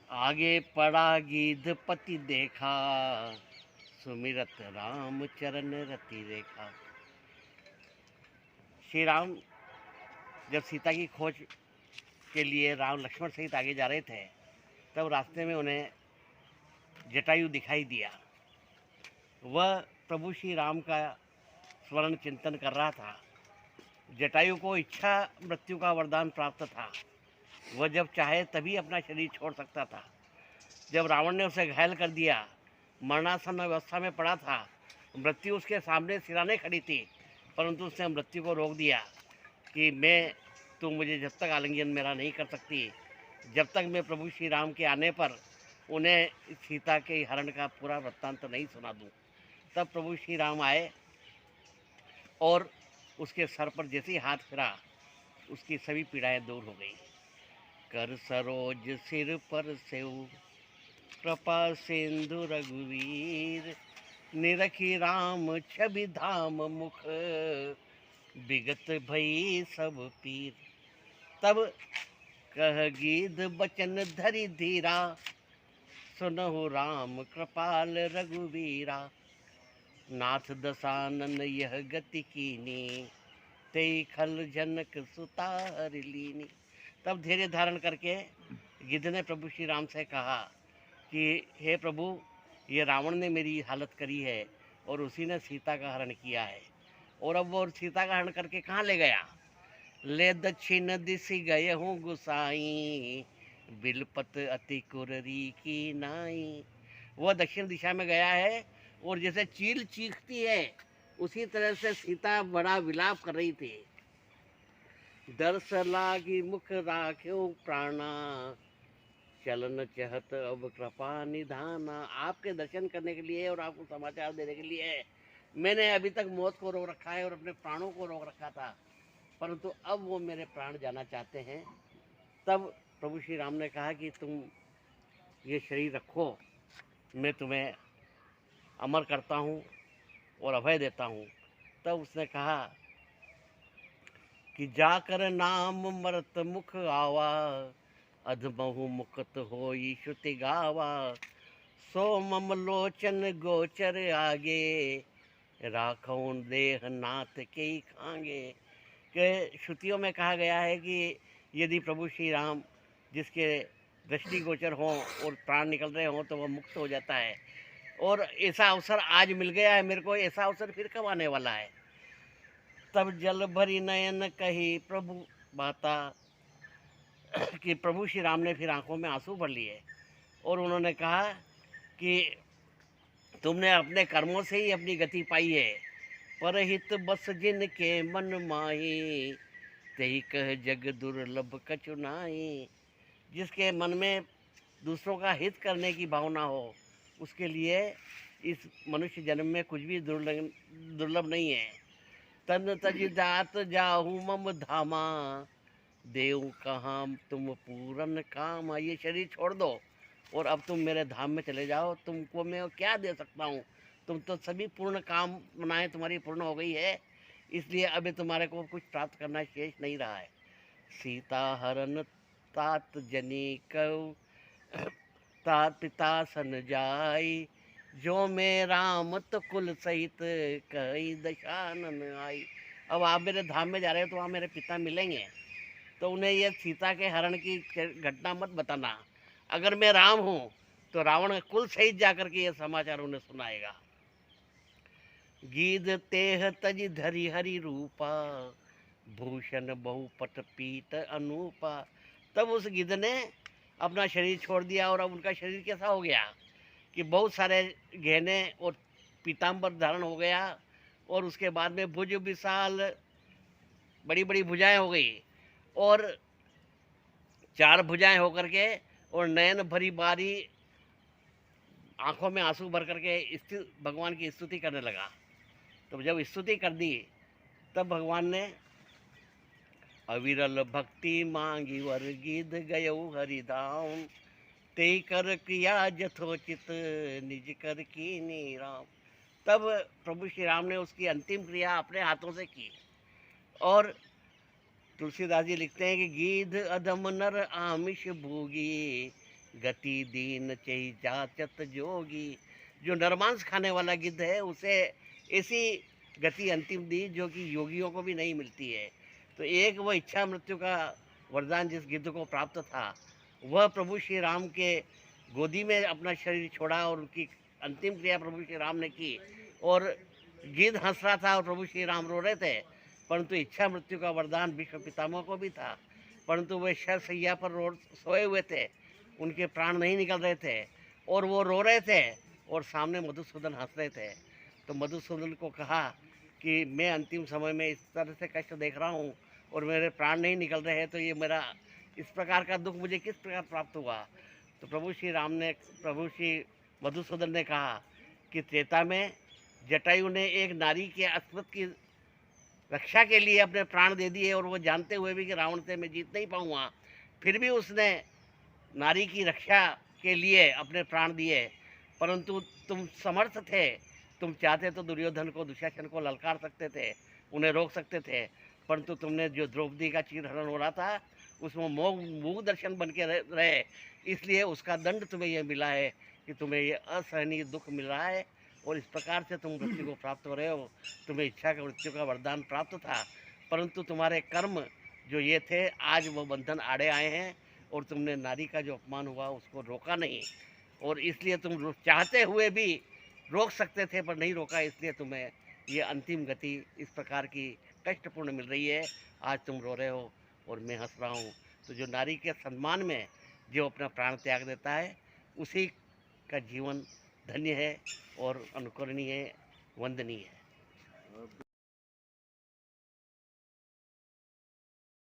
आगे पड़ा गीध पति देखा, सुमिरत राम चरण रति रेखा। श्री राम जब सीता की खोज के लिए राम लक्ष्मण सहित आगे जा रहे थे, तब रास्ते में उन्हें जटायु दिखाई दिया। वह प्रभु श्री राम का स्मरण चिंतन कर रहा था। जटायु को इच्छा मृत्यु का वरदान प्राप्त था। वह जब चाहे तभी अपना शरीर छोड़ सकता था। जब रावण ने उसे घायल कर दिया, मरणासन अवस्था में पड़ा था, मृत्यु उसके सामने सिराने खड़ी थी, परंतु उसने मृत्यु को रोक दिया कि तू मुझे जब तक आलिंगन मेरा नहीं कर सकती, जब तक मैं प्रभु श्री राम के आने पर उन्हें सीता के हरण का पूरा वृत्तांत नहीं सुना दूं। तब प्रभु श्री राम आए और उसके सर पर जैसे ही हाथ फिरा, उसकी सभी पीड़ाएं दूर हो गई। कर सरोज सिर पर सेऊ, कृपा सिंधु रघुवीर, निरखी राम छवि धाम मुख, विगत भई सब पीर। तब कह गीध बचन धरि धीरा, सुनहु राम कृपाल रघुवीरा। नाथ दसानन यह गति कीनी, तेई खल जनक सुता हरि लीनी। तब धैर्य धारण करके गिद्ध ने प्रभु श्री राम से कहा कि हे प्रभु, ये रावण ने मेरी हालत करी है और उसी ने सीता का हरण किया है। और अब वो सीता का हरण करके कहाँ ले गया? ले दक्षिण दिशि गए हूँ गुसाई, बिलपत अति कुररी की नाई। वह दक्षिण दिशा में गया है और जैसे चील चीखती है उसी तरह से सीता बड़ा विलाप कर रही थी। दर्श लागी मुख राख्यो प्राणा, चलन चहत अब कृपा निधाना। आपके दर्शन करने के लिए और आपको समाचार देने के लिए मैंने अभी तक मौत को रोक रखा है और अपने प्राणों को रोक रखा था, परंतु अब वो मेरे प्राण जाना चाहते हैं। तब प्रभु श्री राम ने कहा कि तुम ये शरीर रखो, मैं तुम्हें अमर करता हूँ और अभय देता हूँ। तब उसने कहा कि जाकर नाम मरत मुख आवा, अधमहु मुक्त होई श्रुति गावा। सो मम लोचन गोचर आगे, राखौं देह नाथ के खांगे। के श्रुतियों में कहा गया है कि यदि प्रभु श्री राम जिसके दृष्टि गोचर हों और प्राण निकल रहे हों तो वह मुक्त हो जाता है। और ऐसा अवसर आज मिल गया है मेरे को, ऐसा अवसर फिर कब आने वाला है? तब जल भरी नयन कही प्रभु बाता, कि प्रभु श्री राम ने फिर आंखों में आंसू भर लिए और उन्होंने कहा कि तुमने अपने कर्मों से ही अपनी गति पाई है। परहित बस जिन के मन माही, तेई कह जग दुर्लभ कछु नाई। जिसके मन में दूसरों का हित करने की भावना हो, उसके लिए इस मनुष्य जन्म में कुछ भी दुर्लभ नहीं है। तन तज जात जाहू मम धामा, देव कहाँ तुम पूरन काम। ये शरीर छोड़ दो और अब तुम मेरे धाम में चले जाओ। तुमको मैं क्या दे सकता हूँ? तुम तो सभी पूर्ण काम मनाएं तुम्हारी पूर्ण हो गई है, इसलिए अभी तुम्हारे को कुछ प्राप्त करना शेष नहीं रहा है। सीता हरन तात जनी कऊ, तात पिता सन जाई, जो मैं राम तो कुल सहित कई दशानन आई। अब आप मेरे धाम में जा रहे हो तो वहाँ मेरे पिता मिलेंगे, तो उन्हें यह सीता के हरण की घटना मत बताना। अगर मैं राम हूँ तो रावण कुल सहित जाकर के यह समाचार उन्हें सुनाएगा। गीध तेह तज धरि हरि रूपा, भूषण बहुपट पीत अनूपा। तब उस गिद्ध ने अपना शरीर छोड़ दिया और अब उनका शरीर कैसा हो गया कि बहुत सारे गहने और पीताम्बर धारण हो गया और उसके बाद में भुज विशाल, बड़ी बड़ी भुजाएं हो गई और 4 भुजाएं होकर के और नयन भरी बारी, आंखों में आंसू भर करके भगवान की स्तुति करने लगा। तो जब स्तुति कर दी तब भगवान ने अविरल भक्ति मांगी वर गिद्ध गयऊ हरिधाम, ते कर किया जथोचित निज कर कीनी राम। तब प्रभु श्री राम ने उसकी अंतिम क्रिया अपने हाथों से की। और तुलसीदास जी लिखते हैं कि गीध अधम नर आमिष भोगी, गति दीन चही जाचत जोगी। जो नरमांस खाने वाला गिद्ध है उसे ऐसी गति अंतिम दी जो कि योगियों को भी नहीं मिलती है। तो एक वो इच्छा मृत्यु का वरदान जिस गिद्ध को प्राप्त था, वह प्रभु श्री राम के गोदी में अपना शरीर छोड़ा और उनकी अंतिम क्रिया प्रभु श्री राम ने की। और गिद्ध हंस रहा था और प्रभु श्री राम रो रहे थे, परंतु इच्छा मृत्यु का वरदान भीष्म पितामह को भी था, परंतु वे शरशैया पर सोए हुए थे, उनके प्राण नहीं निकल रहे थे और वो रो रहे थे और सामने मधुसूदन हंस रहे थे। तो मधुसूदन को कहा कि मैं अंतिम समय में इस तरह से कष्ट देख रहा हूँ और मेरे प्राण नहीं निकल रहे हैं, तो ये मेरा इस प्रकार का दुख मुझे किस प्रकार प्राप्त हुआ। तो प्रभु श्री मधुसूदन ने कहा कि त्रेता में जटायु ने एक नारी के अस्मृत की रक्षा के लिए अपने प्राण दे दिए और वो जानते हुए भी कि रावण से मैं जीत नहीं पाऊँगा, फिर भी उसने नारी की रक्षा के लिए अपने प्राण दिए। परंतु तुम समर्थ थे, तुम चाहते तो दुर्योधन को, दुशासन को ललकार सकते थे, उन्हें रोक सकते थे, परंतु तुमने जो द्रौपदी का चीरहरण हो रहा था उसमें मूक दर्शन बन के रहे, इसलिए उसका दंड तुम्हें यह मिला है कि तुम्हें ये असहनीय दुख मिल रहा है और इस प्रकार से तुम मृत्यु को प्राप्त हो रहे हो। तुम्हें इच्छा का मृत्यु का वरदान प्राप्त था, परंतु तुम्हारे कर्म जो ये थे आज वो बंधन आड़े आए हैं और तुमने नारी का जो अपमान हुआ उसको रोका नहीं, और इसलिए तुम चाहते हुए भी रोक सकते थे पर नहीं रोका, इसलिए तुम्हें ये अंतिम गति इस प्रकार की कष्टपूर्ण मिल रही है। आज तुम रो रहे हो और मैं हंस रहा हूँ। तो जो नारी के सम्मान में जो अपना प्राण त्याग देता है उसी का जीवन धन्य है और अनुकरणीय है, वंदनीय है।